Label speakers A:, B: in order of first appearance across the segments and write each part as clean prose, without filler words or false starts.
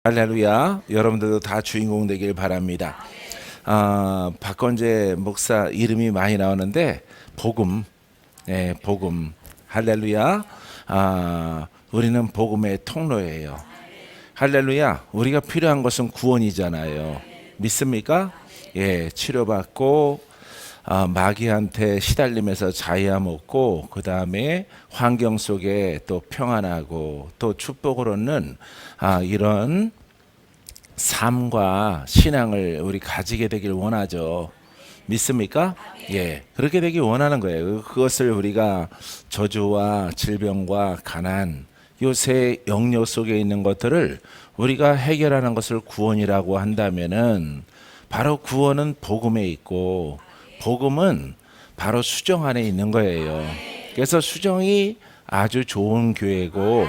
A: 할렐루야. 여러분들도 다 주인공 되길 바랍니다. 박건재 목사 이름이 많이 나오는데 복음, 복음. 할렐루야. 우리는 복음의 통로예요. 할렐루야. 우리가 필요한 것은 구원이잖아요. 믿습니까? 치료받고 마귀한테 시달리면서 자야 먹고, 그 다음에 환경 속에 또 평안하고 또 축복을 얻는 이런 삶과 신앙을 우리 가지게 되길 원하죠. 믿습니까? 그렇게 되길 원하는 거예요. 그것을 우리가 저주와 질병과 가난, 요새 영역 속에 있는 것들을 우리가 해결하는 것을 구원이라고 한다면은, 바로 구원은 복음에 있고 복음은 바로 수정 안에 있는 거예요. 그래서 수정이 아주 좋은 교회고,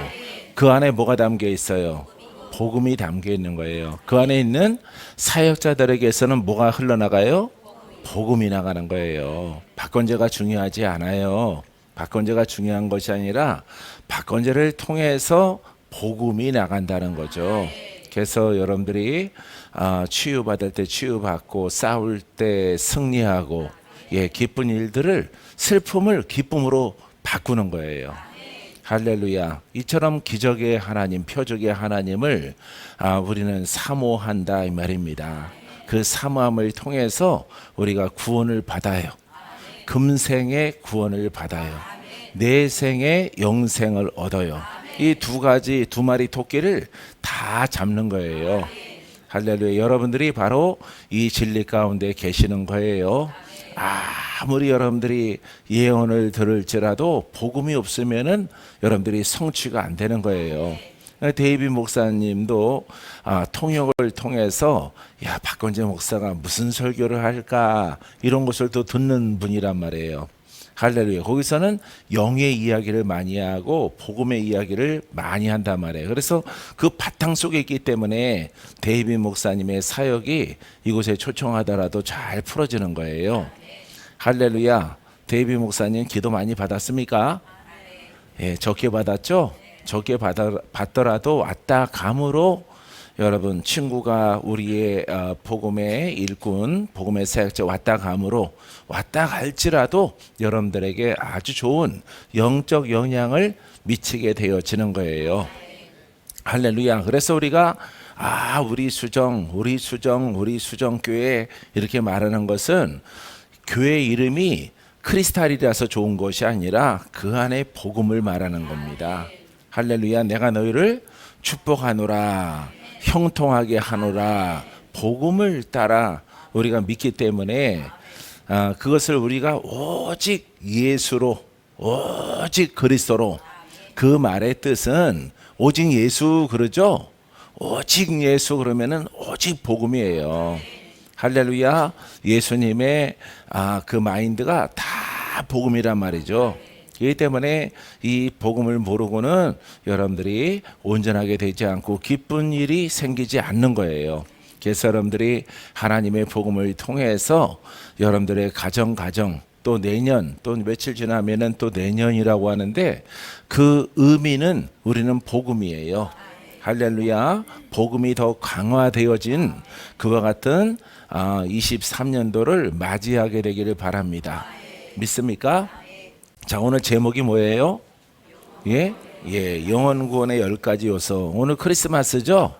A: 그 안에 뭐가 담겨 있어요? 복음이 담겨 있는 거예요. 그 안에 있는 사역자들에게서는 뭐가 흘러나가요? 복음이 나가는 거예요. 박건재가 중요하지 않아요. 박건재가 중요한 것이 아니라 박건재를 통해서 복음이 나간다는 거죠. 그래서 여러분들이 치유받을 때 치유받고, 싸울 때 승리하고, 기쁜 일들을, 슬픔을 기쁨으로 바꾸는 거예요. 할렐루야. 이처럼 기적의 하나님, 표적의 하나님을 우리는 사모한다 이 말입니다. 그 사모함을 통해서 우리가 구원을 받아요. 금생의 구원을 받아요. 내생의 영생을 얻어요. 이 두 마리 토끼를 다 잡는 거예요. 할렐루야. 여러분들이 바로 이 진리 가운데 계시는 거예요. 아무리 여러분들이 예언을 들을지라도 복음이 없으면은 여러분들이 성취가 안 되는 거예요. 데이비 목사님도 통역을 통해서 박건재 목사가 무슨 설교를 할까, 이런 것을 또 듣는 분이란 말이에요. 할렐루야. 거기서는 영의 이야기를 많이 하고 복음의 이야기를 많이 한단 말이에요. 그래서 그 바탕 속에 있기 때문에 데이비 목사님의 사역이 이곳에 초청하더라도 잘 풀어지는 거예요. 할렐루야. 데이비 목사님 기도 많이 받았습니까? 적게 받았죠? 적게 받더라도 왔다 감으로, 여러분 친구가 우리의 복음의 일꾼, 복음의 사역자 왔다 감으로, 왔다 갈지라도 여러분들에게 아주 좋은 영적 영향을 미치게 되어지는 거예요. 할렐루야. 그래서 우리가 우리 수정교회 이렇게 말하는 것은, 교회 이름이 크리스탈이라서 좋은 것이 아니라 그 안에 복음을 말하는 겁니다. 할렐루야. 내가 너희를 축복하노라, 형통하게 하노라. 복음을 따라 우리가 믿기 때문에 그것을 우리가 오직 예수로, 오직 그리스도로, 그 말의 뜻은 오직 예수 그러죠. 오직 예수 그러면은 오직 복음이에요. 할렐루야. 예수님의 그 마인드가 다 복음이란 말이죠. 그렇기 때문에 이 복음을 모르고는 여러분들이 온전하게 되지 않고 기쁜 일이 생기지 않는 거예요. 그래서 여러분들이 하나님의 복음을 통해서 여러분들의 가정, 또 내년, 또 며칠 지나면은 또 내년이라고 하는데, 그 의미는 우리는 복음이에요. 할렐루야. 복음이 더 강화되어진 그와 같은 23년도를 맞이하게 되기를 바랍니다. 믿습니까? 자, 오늘 제목이 뭐예요? 영혼 구원의 10가지 요소. 오늘 크리스마스죠?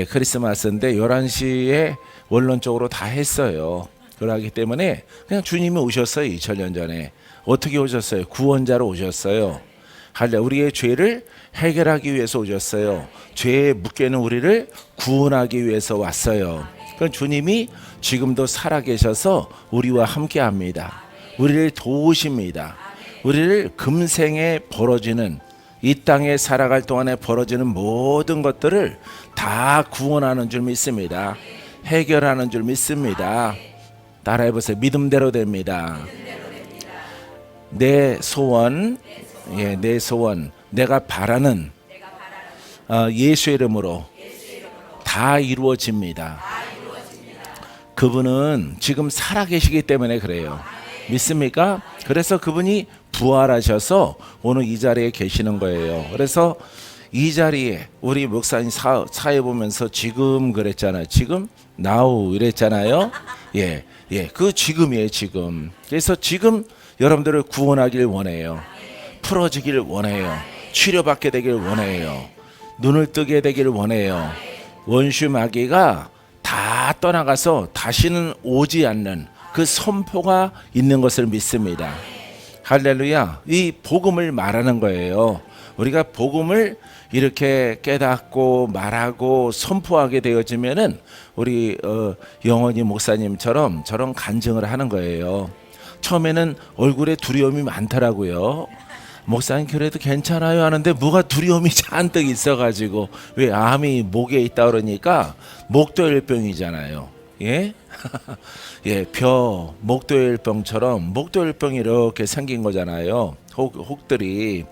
A: 크리스마스인데 11시에 원론적으로 다 했어요. 그러기 때문에 그냥 주님이 오셨어요. 2000년 전에. 어떻게 오셨어요? 구원자로 오셨어요. 우리의 죄를 해결하기 위해서 오셨어요. 죄에 묶여있는 우리를 구원하기 위해서 왔어요. 그럼 주님이 지금도 살아계셔서 우리와 함께합니다. 우리를 도우십니다. 우리를 금생에 벌어지는, 이 땅에 살아갈 동안에 벌어지는 모든 것들을 다 구원하는 줄 믿습니다. 해결하는 줄 믿습니다. 따라해보세요. 믿음대로 됩니다. 내 소원, 내가 바라는 예수 이름으로 다 이루어집니다. 그분은 지금 살아계시기 때문에 그래요. 믿습니까? 그래서 그분이 부활하셔서 오늘 이 자리에 계시는 거예요. 그래서 이 자리에 우리 목사님 사회 보면서 지금 그랬잖아요. 지금 now 이랬잖아요. 예, 예, 그 지금이에요. 지금. 그래서 지금 여러분들을 구원하길 원해요. 풀어지길 원해요. 치료받게 되길 원해요. 눈을 뜨게 되길 원해요. 원수 마귀가 다 떠나가서 다시는 오지 않는 그 선포가 있는 것을 믿습니다. 할렐루야. 이 복음을 말하는 거예요. 우리가 복음을 이렇게 깨닫고 말하고 선포하게 되어지면은 우리 영원히 목사님처럼 저런 간증을 하는 거예요. 처음에는 얼굴에 두려움이 많더라고요. 목사님 그래도 괜찮아요 하는데 뭐가 두려움이 잔뜩 있어가지고, 왜 암이 목에 있다 그러니까 목도열병이잖아요. 예? 예, 목도열병처럼 목도열병이 이렇게 생긴 거잖아요. 혹들이.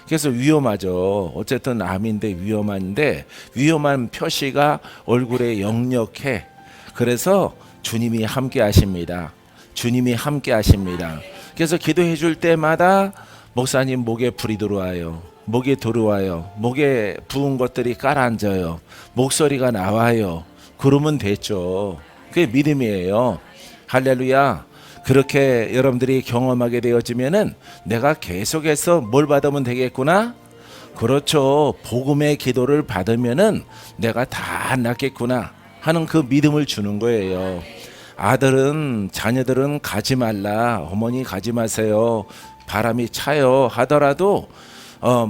A: 그래서 위험하죠. 어쨌든 암인데 위험한데, 위험한 표시가 얼굴에 역력해. 그래서 주님이 함께 하십니다. 주님이 함께 하십니다. 그래서 기도해 줄 때마다 목사님 목에 불이 들어와요. 목에 들어와요. 목에 부은 것들이 깔아앉아요. 목소리가 나와요. 그러면 됐죠. 그게 믿음이에요. 할렐루야. 그렇게 여러분들이 경험하게 되어지면은 내가 계속해서 뭘 받으면 되겠구나? 그렇죠. 복음의 기도를 받으면은 내가 다 낫겠구나 하는 그 믿음을 주는 거예요. 아들은, 자녀들은 가지 말라. 어머니 가지 마세요. 바람이 차요 하더라도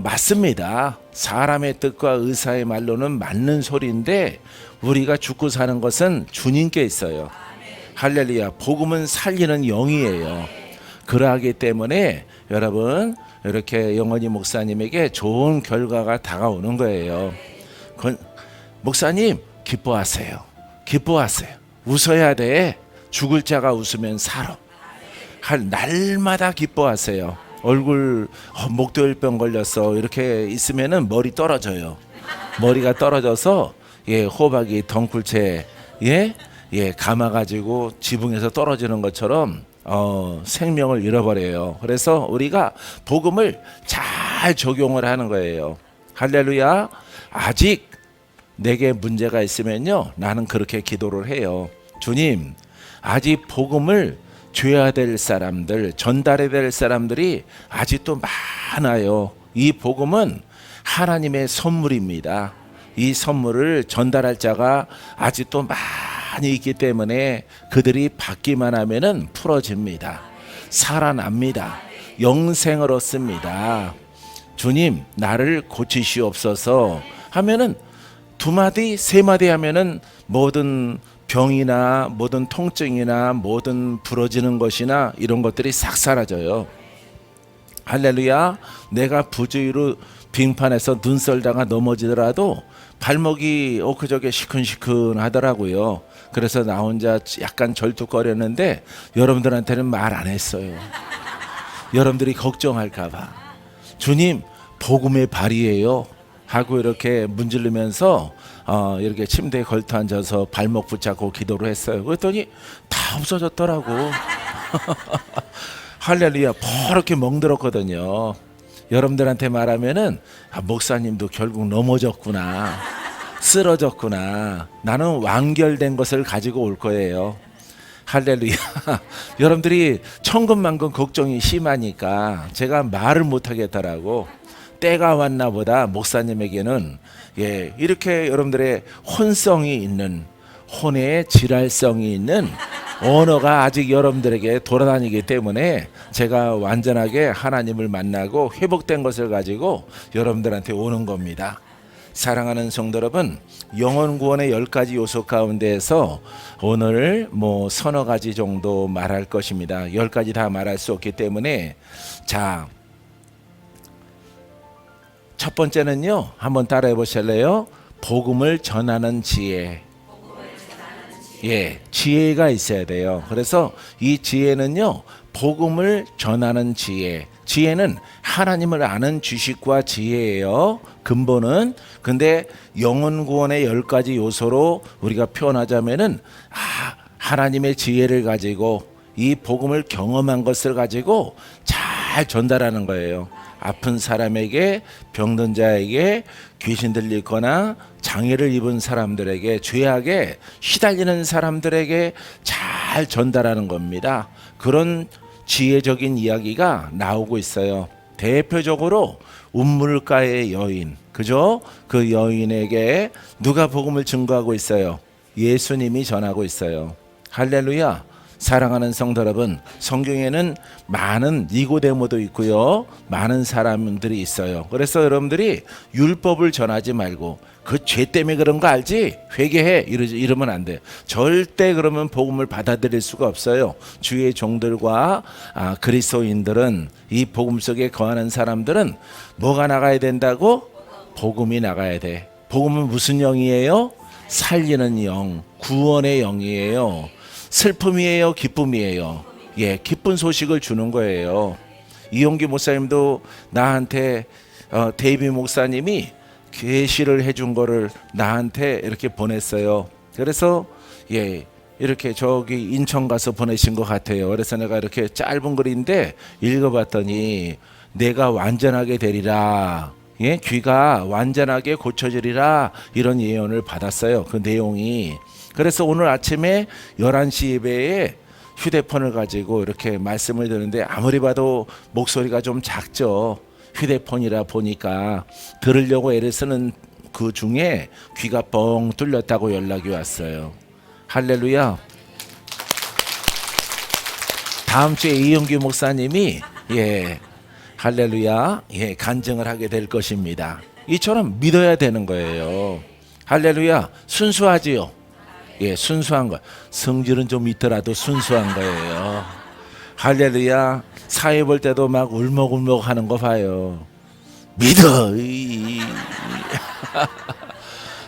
A: 맞습니다. 사람의 뜻과 의사의 말로는 맞는 소리인데, 우리가 죽고 사는 것은 주님께 있어요. 할렐루야. 복음은 살리는 영이에요. 그러하기 때문에 여러분, 이렇게 영원히 목사님에게 좋은 결과가 다가오는 거예요. 목사님 기뻐하세요. 기뻐하세요. 웃어야 돼. 죽을 자가 웃으면 살아. 날마다 기뻐하세요. 얼굴 목도열병 걸렸어 이렇게 있으면은 머리 떨어져요. 머리가 떨어져서 호박이 덩굴채 감아가지고 지붕에서 떨어지는 것처럼 생명을 잃어버려요. 그래서 우리가 복음을 잘 적용을 하는 거예요. 할렐루야. 아직 내게 문제가 있으면요, 나는 그렇게 기도를 해요. 주님, 아직 복음을 줘야 될 사람들, 전달해야 될 사람들이 아직도 많아요. 이 복음은 하나님의 선물입니다. 이 선물을 전달할 자가 아직도 많이 있기 때문에 그들이 받기만 하면은 풀어집니다. 살아납니다. 영생을 얻습니다. 주님, 나를 고치시옵소서 하면은 두 마디, 세 마디 하면은 모든 병이나 모든 통증이나 모든 부러지는 것이나 이런 것들이 싹 사라져요. 할렐루야. 내가 부주의로 빙판에서 눈썰다가 넘어지더라도 발목이 엊그저께 시큰시큰 하더라고요. 그래서 나 혼자 약간 절뚝거렸는데 여러분들한테는 말 안 했어요. 여러분들이 걱정할까 봐. 주님, 복음의 발이에요 하고 이렇게 문지르면서 이렇게 침대에 걸터 앉아서 발목 붙잡고 기도를 했어요. 그랬더니 다 없어졌더라고. 할렐루야. 그렇게 멍들었거든요. 여러분들한테 말하면은 목사님도 결국 넘어졌구나, 쓰러졌구나, 나는 완결된 것을 가지고 올 거예요. 할렐루야. 여러분들이 천근만근 걱정이 심하니까 제가 말을 못 하겠더라고. 때가 왔나 보다. 목사님에게는 이렇게 여러분들의 혼성이 있는, 혼의 질랄성이 있는 언어가 아직 여러분들에게 돌아다니기 때문에 제가 완전하게 하나님을 만나고 회복된 것을 가지고 여러분들한테 오는 겁니다. 사랑하는 성도 여러분, 영혼 구원의 10가지 요소 가운데에서 오늘 서너 가지 정도 말할 것입니다. 10가지 다 말할 수 없기 때문에, 자, 첫 번째는요, 한번 따라해 보실래요? 복음을 전하는 지혜. 지혜가 있어야 돼요. 그래서 이 지혜는요, 복음을 전하는 지혜. 지혜는 하나님을 아는 지식과 지혜예요. 근본은. 근데 영혼 구원의 10가지 요소로 우리가 표현하자면은 하나님의 지혜를 가지고 이 복음을 경험한 것을 가지고 잘 잘 전달하는 거예요. 아픈 사람에게, 병든 자에게, 귀신 들리거나 장애를 입은 사람들에게, 죄악에 시달리는 사람들에게 잘 전달하는 겁니다. 그런 지혜적인 이야기가 나오고 있어요. 대표적으로 운물가의 여인, 그죠? 그 여인에게 누가 복음을 증거하고 있어요? 예수님이 전하고 있어요. 할렐루야. 사랑하는 성도 여러분, 성경에는 많은 니고데모도 있고요, 많은 사람들이 있어요. 그래서 여러분들이 율법을 전하지 말고 그 죄 때문에 그런 거 알지? 회개해 이러면 안 돼요. 절대 그러면 복음을 받아들일 수가 없어요. 주의 종들과 그리스도인들은, 이 복음 속에 거하는 사람들은 뭐가 나가야 된다고? 복음이 나가야 돼. 복음은 무슨 영이에요? 살리는 영, 구원의 영이에요. 슬픔이에요, 기쁨이에요? 예, 기쁜 소식을 주는 거예요. 이용기 목사님도 나한테 데이비 목사님이 계시를 해준 거를 나한테 이렇게 보냈어요. 그래서 예, 이렇게 저기 인천 가서 보내신 것 같아요. 그래서 내가 이렇게 짧은 글인데 읽어봤더니 내가 완전하게 되리라, 예, 귀가 완전하게 고쳐지리라, 이런 예언을 받았어요. 그 내용이. 그래서 오늘 아침에 11시 예배에 휴대폰을 가지고 이렇게 말씀을 드는데 아무리 봐도 목소리가 좀 작죠. 휴대폰이라 보니까 들으려고 애를 쓰는 그 중에 귀가 뻥 뚫렸다고 연락이 왔어요. 할렐루야. 다음 주에 이용기 목사님이 할렐루야, 간증을 하게 될 것입니다. 이처럼 믿어야 되는 거예요. 할렐루야. 순수하지요. 순수한 거. 성질은 좀 있더라도 순수한 거예요. 할렐루야. 사회 볼 때도 막 울먹울먹 하는 거 봐요. 믿어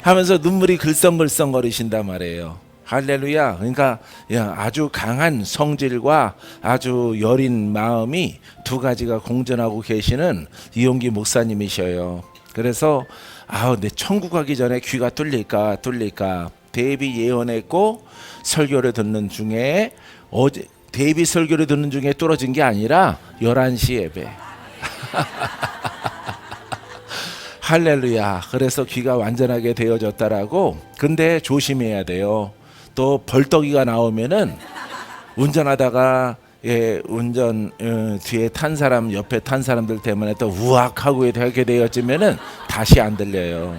A: 하면서 눈물이 글썽글썽 거리신단 말이에요. 할렐루야. 그러니까 아주 강한 성질과 아주 여린 마음이 두 가지가 공존하고 계시는 이용기 목사님이셔요. 그래서 내 천국 가기 전에 귀가 뚫릴까 데이비 예언했고, 설교를 듣는 중에 데이비 설교를 듣는 중에 뚫어진 게 아니라 11시 예배. 할렐루야. 그래서 귀가 완전하게 되어졌다라고. 근데 조심해야 돼요. 또 벌떡이가 나오면은 운전하다가 운전 뒤에 탄 사람, 옆에 탄 사람들 때문에 또 우악하고 이렇게 되어지면은 다시 안 들려요.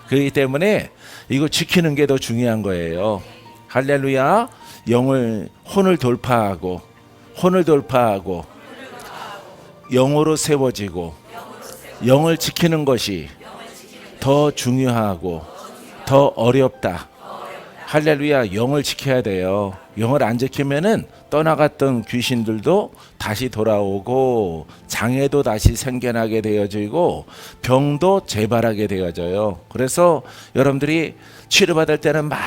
A: 그렇기 때문에 이거 지키는 게 더 중요한 거예요. 할렐루야. 혼을 돌파하고 영으로 세워지고 영을 지키는 것이 더 중요하고 더 어렵다. 할렐루야. 영을 지켜야 돼요. 영을 안 지키면은 떠나갔던 귀신들도 다시 돌아오고, 장애도 다시 생겨나게 되어지고, 병도 재발하게 되어져요. 그래서 여러분들이 치료받을 때는 막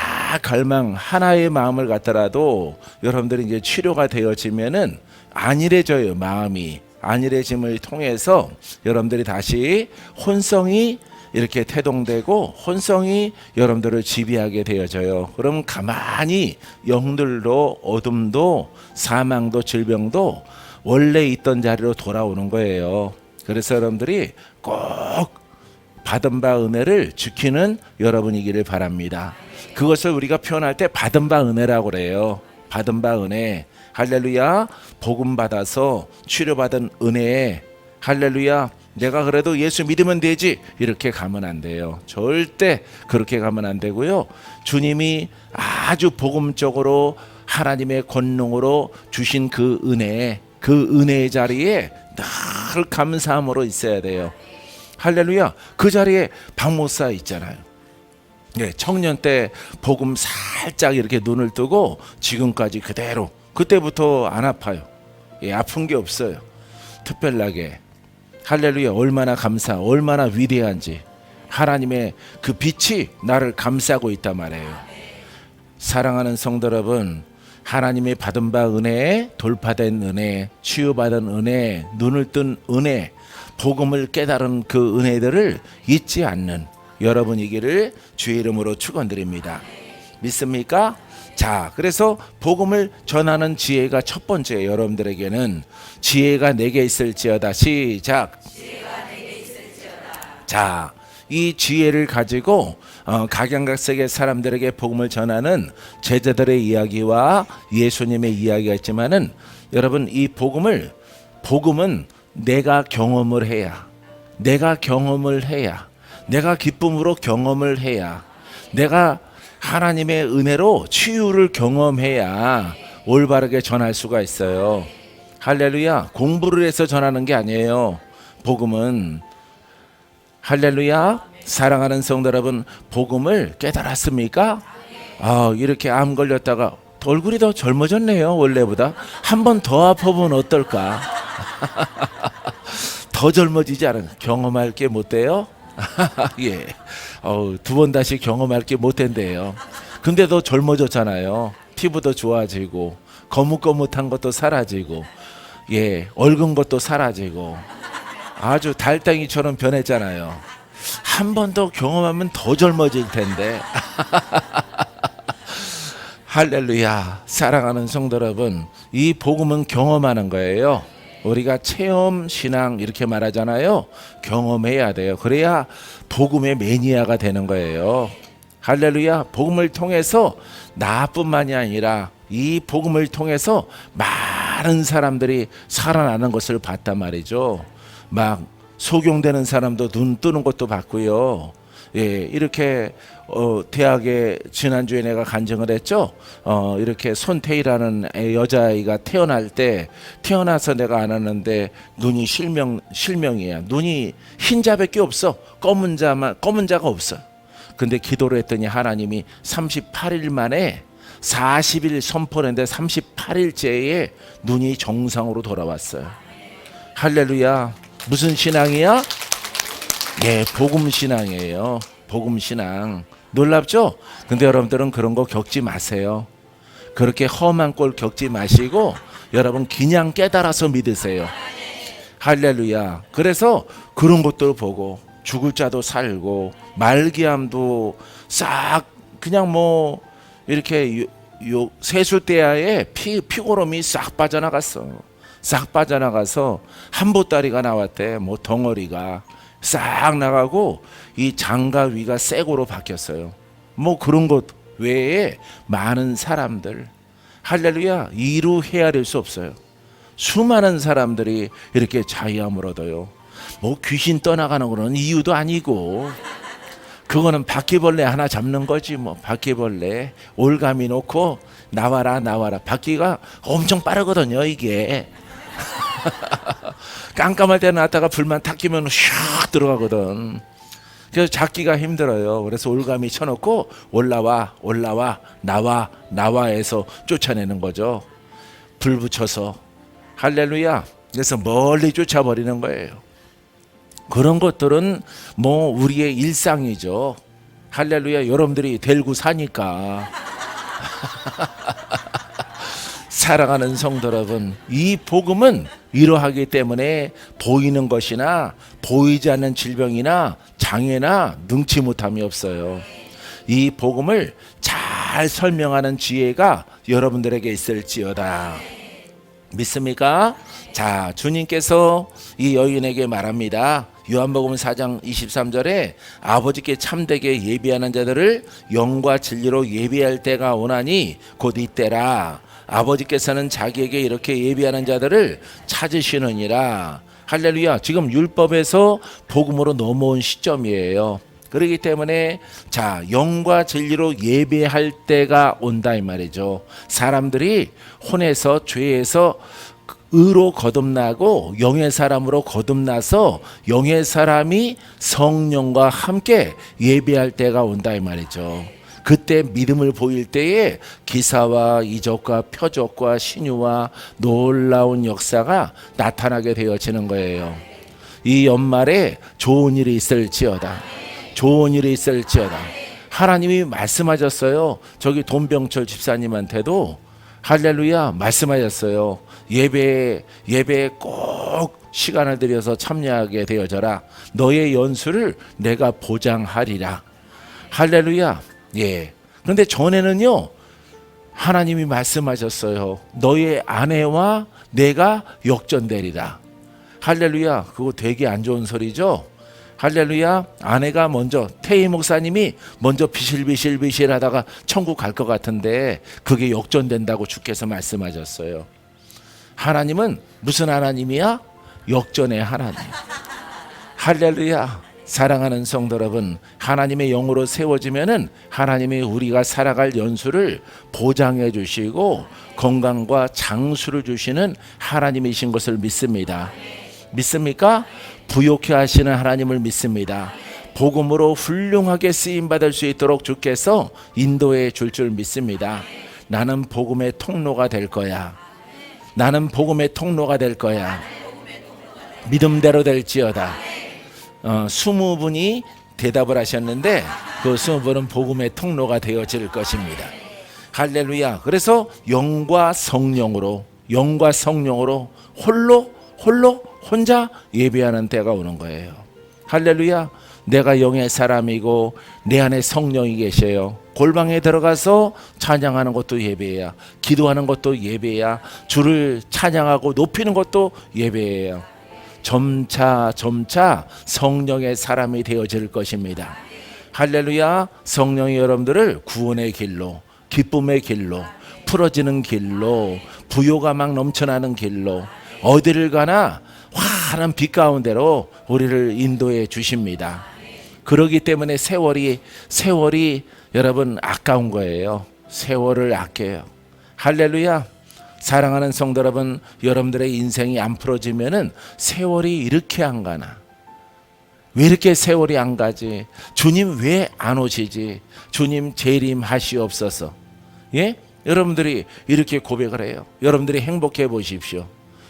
A: 갈망, 하나의 마음을 갖더라도 여러분들이 이제 치료가 되어지면은 안일해져요. 마음이 안일해짐을 통해서 여러분들이 다시 혼성이 이렇게 태동되고 혼성이 여러분들을 지배하게 되어져요. 그럼 가만히 영들도 어둠도 사망도 질병도 원래 있던 자리로 돌아오는 거예요. 그래서 여러분들이 꼭 받은 바 은혜를 지키는 여러분이기를 바랍니다. 그것을 우리가 표현할 때 받은 바 은혜라고 그래요. 받은 바 은혜. 할렐루야. 복음 받아서 치료받은 은혜. 할렐루야. 내가 그래도 예수 믿으면 되지, 이렇게 가면 안 돼요. 절대 그렇게 가면 안 되고요. 주님이 아주 복음적으로 하나님의 권능으로 주신 그 은혜의 자리에 늘 감사함으로 있어야 돼요. 할렐루야. 그 자리에 박목사 있잖아요. 청년 때 복음 살짝 이렇게 눈을 뜨고 지금까지 그대로, 그때부터 안 아파요. 아픈 게 없어요. 특별하게. 할렐루야. 얼마나 얼마나 위대한지. 하나님의 그 빛이 나를 감싸고 있단 말이에요. 사랑하는 성도 여러분, 하나님의 받은 바 은혜, 돌파된 은혜, 치유받은 은혜, 눈을 뜬 은혜, 복음을 깨달은 그 은혜들을 잊지 않는 여러분이기를 주의 이름으로 축원드립니다. 믿습니까? 자, 그래서 복음을 전하는 지혜가 첫 번째, 여러분들에게는 지혜가 내게 있을지어다. 시작. 자, 이 지혜를 가지고 각양각색의 사람들에게 복음을 전하는 제자들의 이야기와 예수님의 이야기가 있지만은, 여러분, 이 복음은 내가 경험을 해야, 내가 기쁨으로 경험을 해야, 내가 하나님의 은혜로 치유를 경험해야 올바르게 전할 수가 있어요. 할렐루야. 공부를 해서 전하는 게 아니에요. 복음은. 할렐루야. 사랑하는 성도 여러분, 복음을 깨달았습니까? 이렇게 암 걸렸다가 얼굴이 더 젊어졌네요. 원래보다. 한 번 더 아파보면 어떨까? 더 젊어지지 않은, 경험할 게 못 돼요? 예. 두 번 다시 경험할 게 못 된대요. 근데 더 젊어졌잖아요. 피부도 좋아지고, 거뭇거뭇한 것도 사라지고, 예, 얼근 것도 사라지고, 아주 달덩이처럼 변했잖아요. 한 번 더 경험하면 더 젊어질 텐데. 할렐루야. 사랑하는 성도 여러분, 이 복음은 경험하는 거예요. 우리가 체험 신앙 이렇게 말하잖아요. 경험해야 돼요. 그래야 복음의 매니아가 되는 거예요. 할렐루야. 복음을 통해서 나뿐만이 아니라 이 복음을 통해서 많은 사람들이 살아나는 것을 봤단 말이죠. 막 소경되는 사람도 눈 뜨는 것도 봤고요. 예, 이렇게 대학에 지난주에 내가 간증을 했죠. 이렇게 손태희라는 여자아이가 태어나서 내가 알았는데 눈이 실명이야. 눈이 흰자밖에 없어. 검은 자가 없어. 근데 기도를 했더니 하나님이 38일 만에 40일 선포했는데 38일째에 눈이 정상으로 돌아왔어요. 할렐루야. 무슨 신앙이야? 예, 복음 신앙이에요. 복음 신앙. 놀랍죠? 근데 여러분들은 그런 거 겪지 마세요. 그렇게 험한 꼴 겪지 마시고 여러분 그냥 깨달아서 믿으세요. 할렐루야. 그래서 그런 것들 보고 죽을 자도 살고 말기암도 싹 그냥 뭐 이렇게 세숫대야에 피고름이 싹 빠져나가서 한 보따리가 나왔대. 뭐 덩어리가 싹 나가고 이 장과 위가 쇠고로 바뀌었어요. 뭐 그런 것 외에 많은 사람들, 할렐루야, 이루 헤아릴 수 없어요. 수많은 사람들이 이렇게 자유함을 얻어요. 뭐 귀신 떠나가는 거는 이유도 아니고, 그거는 바퀴벌레 하나 잡는 거지. 뭐 바퀴벌레 올가미 놓고 나와라. 바퀴가 엄청 빠르거든요 이게. 깜깜할 때 놨다가 불만 탁 끼면 슉 들어가거든. 그래서 잡기가 힘들어요. 그래서 올가미 쳐놓고 올라와 나와 해서 쫓아내는 거죠. 불 붙여서. 할렐루야. 그래서 멀리 쫓아버리는 거예요. 그런 것들은 뭐 우리의 일상이죠. 할렐루야. 여러분들이 데리고 사니까. 사랑하는 성도 여러분, 이 복음은 이러하기 때문에 보이는 것이나 보이지 않는 질병이나 장애나 능치 못함이 없어요. 이 복음을 잘 설명하는 지혜가 여러분들에게 있을지어다. 믿습니까? 자, 주님께서 이 여인에게 말합니다. 요한복음 4장 23절에 아버지께 참되게 예비하는 자들을 영과 진리로 예비할 때가 오나니 곧 이때라. 아버지께서는 자기에게 이렇게 예비하는 자들을 찾으시느니라. 할렐루야. 지금 율법에서 복음으로 넘어온 시점이에요. 그렇기 때문에 자, 영과 진리로 예배할 때가 온다 이 말이죠. 사람들이 혼에서 죄에서 의로 거듭나고 영의 사람으로 거듭나서 영의 사람이 성령과 함께 예배할 때가 온다 이 말이죠. 그때 믿음을 보일 때에 기사와 이적과 표적과 신유와 놀라운 역사가 나타나게 되어지는 거예요. 이 연말에 좋은 일이 있을지어다. 좋은 일이 있을지어다. 하나님이 말씀하셨어요. 저기 돈병철 집사님한테도 할렐루야 말씀하셨어요. 예배에 꼭 시간을 들여서 참여하게 되어져라. 너의 연수를 내가 보장하리라. 할렐루야. 예. 그런데 전에는요, 하나님이 말씀하셨어요. 너의 아내와 내가 역전되리라. 할렐루야. 그거 되게 안 좋은 소리죠. 할렐루야. 아내가 먼저, 태희 목사님이 먼저 비실비실 하다가 천국 갈 것 같은데 그게 역전된다고 주께서 말씀하셨어요. 하나님은 무슨 하나님이야? 역전의 하나님. 할렐루야. 사랑하는 성도 여러분, 하나님의 영으로 세워지면은 하나님이 우리가 살아갈 연수를 보장해 주시고 건강과 장수를 주시는 하나님이신 것을 믿습니다. 믿습니까? 부욕해 하시는 하나님을 믿습니다. 복음으로 훌륭하게 쓰임 받을 수 있도록 주께서 인도해 줄 줄 믿습니다. 나는 복음의 통로가 될 거야. 나는 복음의 통로가 될 거야. 믿음대로 될지어다. 20분이 대답을 하셨는데 그 20분은 복음의 통로가 되어질 것입니다. 할렐루야. 그래서 영과 성령으로 홀로 혼자 예배하는 때가 오는 거예요. 할렐루야. 내가 영의 사람이고 내 안에 성령이 계셔요. 골방에 들어가서 찬양하는 것도 예배야. 기도하는 것도 예배야. 주를 찬양하고 높이는 것도 예배예요. 점차 성령의 사람이 되어질 것입니다. 할렐루야. 성령이 여러분들을 구원의 길로, 기쁨의 길로, 풀어지는 길로, 부요가 막 넘쳐나는 길로, 어디를 가나 환한 빛 가운데로 우리를 인도해 주십니다. 그러기 때문에 세월이 여러분 아까운 거예요. 세월을 아껴요. 할렐루야. 사랑하는 성도 여러분, 여러분들의 인생이 안 풀어지면은 세월이 이렇게 안 가나? 왜 이렇게 세월이 안 가지? 주님 왜 안 오시지? 주님 재림하시옵소서. 예? 여러분들이 이렇게 고백을 해요. 여러분들이 행복해 보십시오.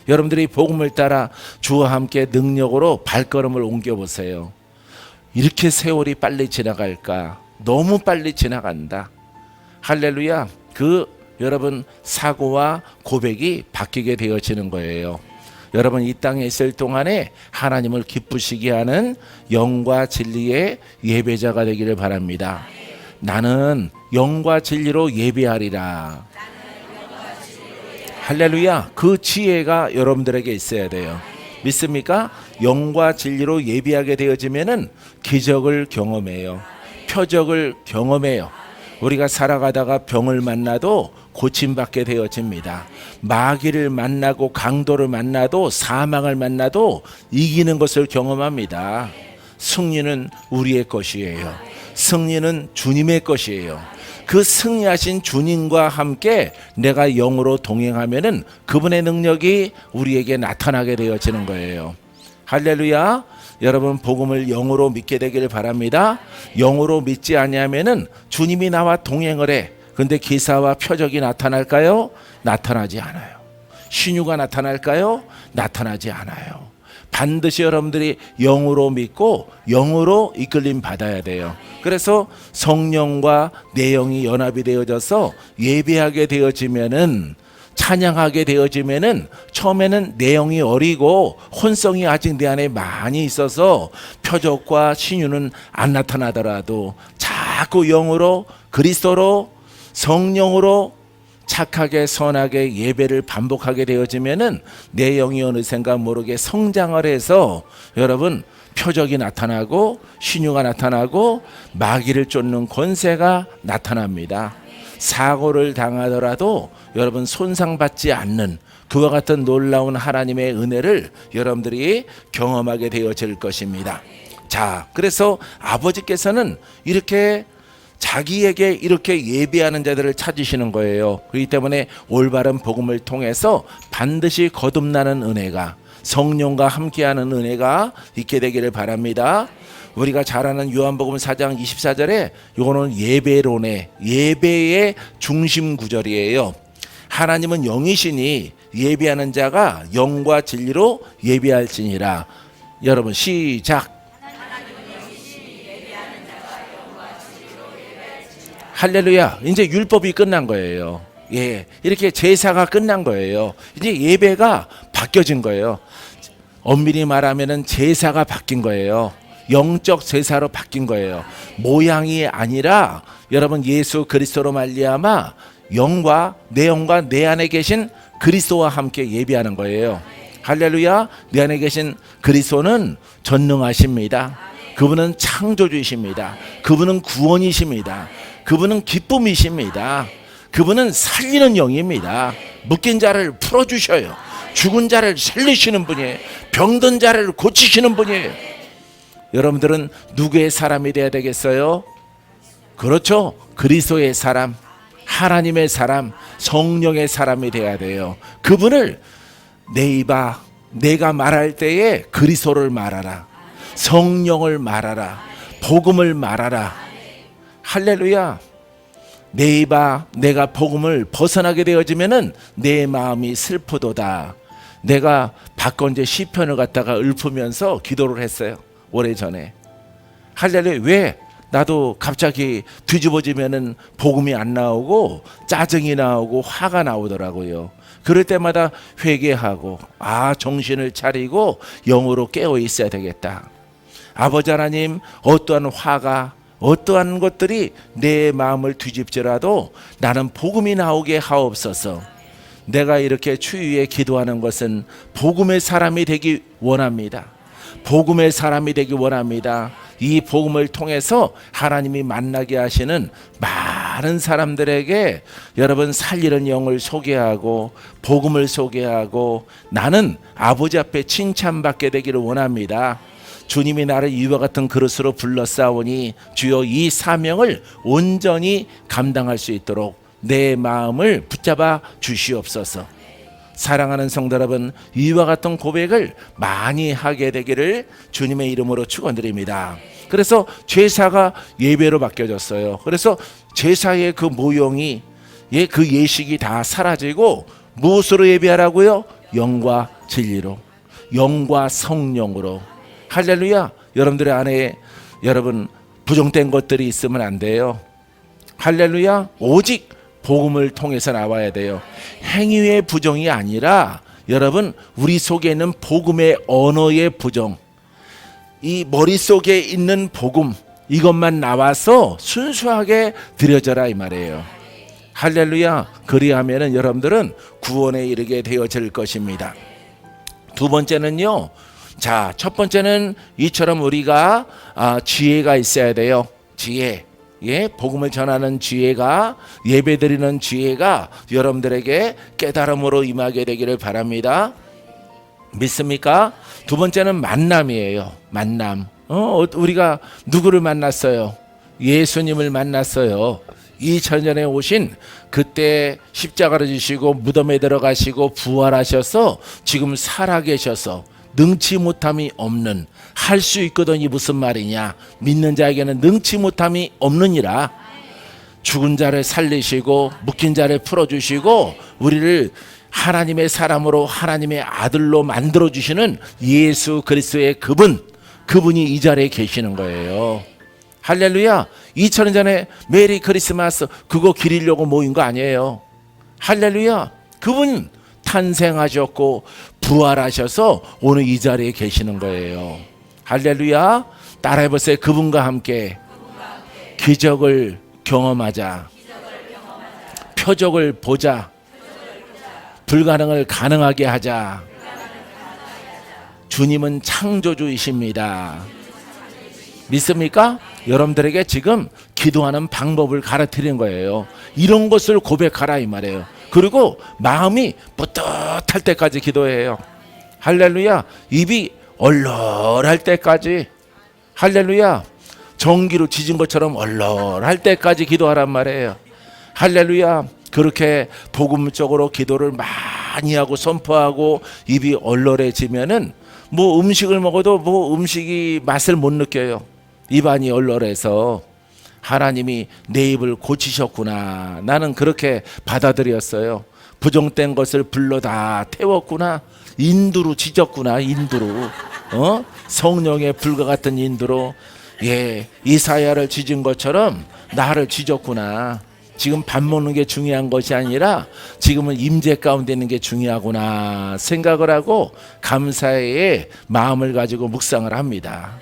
A: 여러분들이 복음을 따라 주와 함께 능력으로 발걸음을 옮겨 보세요. 이렇게 세월이 빨리 지나갈까? 너무 빨리 지나간다. 할렐루야. 여러분 사고와 고백이 바뀌게 되어지는 거예요. 여러분 이 땅에 있을 동안에 하나님을 기쁘시게 하는 영과 진리의 예배자가 되기를 바랍니다. 나는 영과 진리로 예배하리라. 할렐루야. 그 지혜가 여러분들에게 있어야 돼요. 믿습니까? 영과 진리로 예배하게 되어지면은 기적을 경험해요. 표적을 경험해요. 우리가 살아가다가 병을 만나도 고침받게 되어집니다. 마귀를 만나고 강도를 만나도 사망을 만나도 이기는 것을 경험합니다. 승리는 우리의 것이에요. 승리는 주님의 것이에요. 그 승리하신 주님과 함께 내가 영으로 동행하면은 그분의 능력이 우리에게 나타나게 되어지는 거예요. 할렐루야. 여러분 복음을 영으로 믿게 되기를 바랍니다. 영으로 믿지 아니하면은 주님이 나와 동행을 해. 근데 기사와 표적이 나타날까요? 나타나지 않아요. 신유가 나타날까요? 나타나지 않아요. 반드시 여러분들이 영으로 믿고 영으로 이끌림 받아야 돼요. 그래서 성령과 내 영이 연합이 되어져서 예배하게 되어지면은, 찬양하게 되어지면은 처음에는 내 영이 어리고 혼성이 아직 내 안에 많이 있어서 표적과 신유는 안 나타나더라도 자꾸 영으로, 그리스도로, 성령으로 착하게 선하게 예배를 반복하게 되어지면은 내 영이 어느샌가 모르게 성장을 해서 여러분 표적이 나타나고 신유가 나타나고 마귀를 쫓는 권세가 나타납니다. 사고를 당하더라도 여러분 손상받지 않는 그와 같은 놀라운 하나님의 은혜를 여러분들이 경험하게 되어질 것입니다. 자, 그래서 아버지께서는 이렇게 자기에게 이렇게 예배하는 자들을 찾으시는 거예요. 그렇기 때문에 올바른 복음을 통해서 반드시 거듭나는 은혜가, 성령과 함께하는 은혜가 있게 되기를 바랍니다. 우리가 잘 아는 요한복음 4장 24절에 이거는 예배의 중심 구절이에요. 하나님은 영이시니 예배하는 자가 영과 진리로 예배할지니라. 여러분 시작. 할렐루야. 이제 율법이 끝난 거예요. 예, 이렇게 제사가 끝난 거예요. 이제 예배가 바뀌어진 거예요. 엄밀히 말하면은 제사가 바뀐 거예요. 영적 제사로 바뀐 거예요. 모양이 아니라 여러분 예수 그리스도로 말미암아 영과 내 안에 계신 그리스도와 함께 예배하는 거예요. 할렐루야. 내 안에 계신 그리스도는 전능하십니다. 그분은 창조주이십니다. 그분은 구원이십니다. 그분은 기쁨이십니다. 그분은 살리는 영입니다. 묶인 자를 풀어주셔요. 죽은 자를 살리시는 분이에요. 병든 자를 고치시는 분이에요. 여러분들은 누구의 사람이 되어야 되겠어요? 그렇죠. 그리스도의 사람, 하나님의 사람, 성령의 사람이 되어야 돼요. 그분을 내 입아 내가 말할 때에 그리스도를 말하라. 성령을 말하라. 복음을 말하라. 할렐루야. 내 입아 내가 복음을 벗어나게 되어지면은 내 마음이 슬프도다. 내가 박건재 시편을 갖다가 읊으면서 기도를 했어요. 오래전에. 할렐루야. 왜? 나도 갑자기 뒤집어지면은 복음이 안 나오고 짜증이 나오고 화가 나오더라고요. 그럴 때마다 회개하고 정신을 차리고 영으로 깨어 있어야 되겠다. 아버지 하나님, 어떠한 화가 어떠한 것들이 내 마음을 뒤집지라도 나는 복음이 나오게 하옵소서. 내가 이렇게 추위에 기도하는 것은 복음의 사람이 되기 원합니다. 복음의 사람이 되기 원합니다. 이 복음을 통해서 하나님이 만나게 하시는 많은 사람들에게 여러분 살리는 영을 소개하고 복음을 소개하고 나는 아버지 앞에 칭찬받게 되기를 원합니다. 주님이 나를 이와 같은 그릇으로 불러싸오니 주여 이 사명을 온전히 감당할 수 있도록 내 마음을 붙잡아 주시옵소서. 사랑하는 성도 여러분, 이와 같은 고백을 많이 하게 되기를 주님의 이름으로 축원드립니다. 그래서 제사가 예배로 바뀌어졌어요. 그래서 제사의 그 모형이 그 예식이 다 사라지고 무엇으로 예배하라고요? 영과 진리로, 영과 성령으로. 할렐루야. 여러분들의 안에 여러분 부정된 것들이 있으면 안 돼요. 할렐루야. 오직 복음을 통해서 나와야 돼요. 행위의 부정이 아니라 여러분 우리 속에 있는 복음의 언어의 부정, 이 머릿속에 있는 복음, 이것만 나와서 순수하게 드려져라 이 말이에요. 할렐루야. 그리하면은 여러분들은 구원에 이르게 되어질 것입니다. 두 번째는요, 자, 첫 번째는 이처럼 우리가 지혜가 있어야 돼요. 지혜. 복음을 전하는 지혜가, 예배드리는 지혜가 여러분들에게 깨달음으로 임하게 되기를 바랍니다. 믿습니까? 두 번째는 만남이에요. 만남. 우리가 누구를 만났어요? 예수님을 만났어요. 2000년에 오신 그때 십자가를 지시고 무덤에 들어가시고 부활하셔서 지금 살아계셔서 능치 못함이 없는, 할 수 있거든 이 무슨 말이냐, 믿는 자에게는 능치 못함이 없느니라. 죽은 자를 살리시고 묶인 자를 풀어주시고 우리를 하나님의 사람으로 하나님의 아들로 만들어주시는 예수 그리스도의 그분이 이 자리에 계시는 거예요. 할렐루야. 2000년 전에 메리 크리스마스 그거 기리려고 모인 거 아니에요. 할렐루야. 그분 탄생하셨고 부활하셔서 오늘 이 자리에 계시는 거예요. 할렐루야. 따라해보세요. 그분과 함께 기적을 경험하자. 표적을 보자. 불가능을 가능하게 하자. 주님은 창조주이십니다. 믿습니까? 여러분들에게 지금 기도하는 방법을 가르치는 거예요. 이런 것을 고백하라 이 말이에요. 그리고 마음이 뿌듯할 때까지 기도해요. 할렐루야. 입이 얼얼할 때까지. 할렐루야. 전기로 지진 것처럼 얼얼할 때까지 기도하란 말이에요. 할렐루야. 그렇게 복음적으로 기도를 많이 하고 선포하고 입이 얼얼해지면은 뭐 음식을 먹어도 뭐 음식이 맛을 못 느껴요. 입안이 얼얼해서 하나님이 내 입을 고치셨구나. 나는 그렇게 받아들였어요. 부정된 것을 불러 다 태웠구나. 인두로 지졌구나. 인두로. 성령의 불과 같은 인두로. 이사야를 지진 것처럼 나를 지졌구나. 지금 밥 먹는 게 중요한 것이 아니라 지금은 임재 가운데 있는 게 중요하구나 생각을 하고 감사의 마음을 가지고 묵상을 합니다.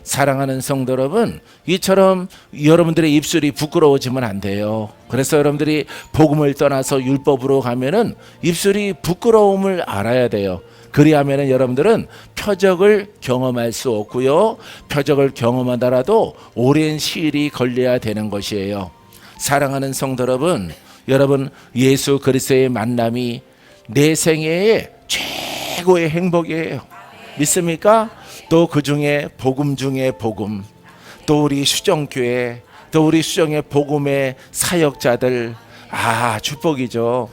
A: 사랑하는 성도 여러분, 이처럼 여러분들의 입술이 부끄러워지면 안 돼요. 그래서 여러분들이 복음을 떠나서 율법으로 가면은 입술이 부끄러움을 알아야 돼요. 그리하면은 여러분들은 표적을 경험할 수 없고요. 표적을 경험하더라도 오랜 시일이 걸려야 되는 것이에요. 사랑하는 성도 여러분, 여러분 예수 그리스도의 만남이 내 생애의 최고의 행복이에요. 믿습니까? 또 그 중에 복음 중에 복음, 또 우리 수정교회, 또 우리 수정의 복음의 사역자들, 축복이죠.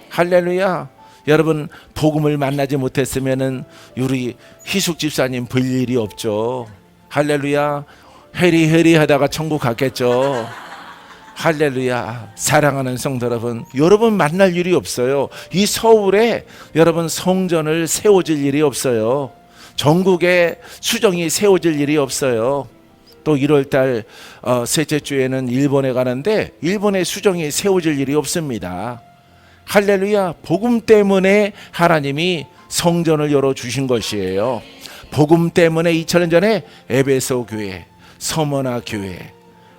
A: 할렐루야. 여러분 복음을 만나지 못했으면은 우리 희숙 집사님 볼 일이 없죠. 할렐루야. 헤리 하다가 천국 갔겠죠. 할렐루야. 사랑하는 성도 여러분 만날 일이 없어요. 이 서울에 여러분 성전을 세워질 일이 없어요. 전국에 수정이 세워질 일이 없어요. 또 1월달 셋째 주에는 일본에 가는데 일본에 수정이 세워질 일이 없습니다. 할렐루야. 복음 때문에 하나님이 성전을 열어주신 것이에요. 복음 때문에 2000년 전에 에베소 교회, 서머나 교회,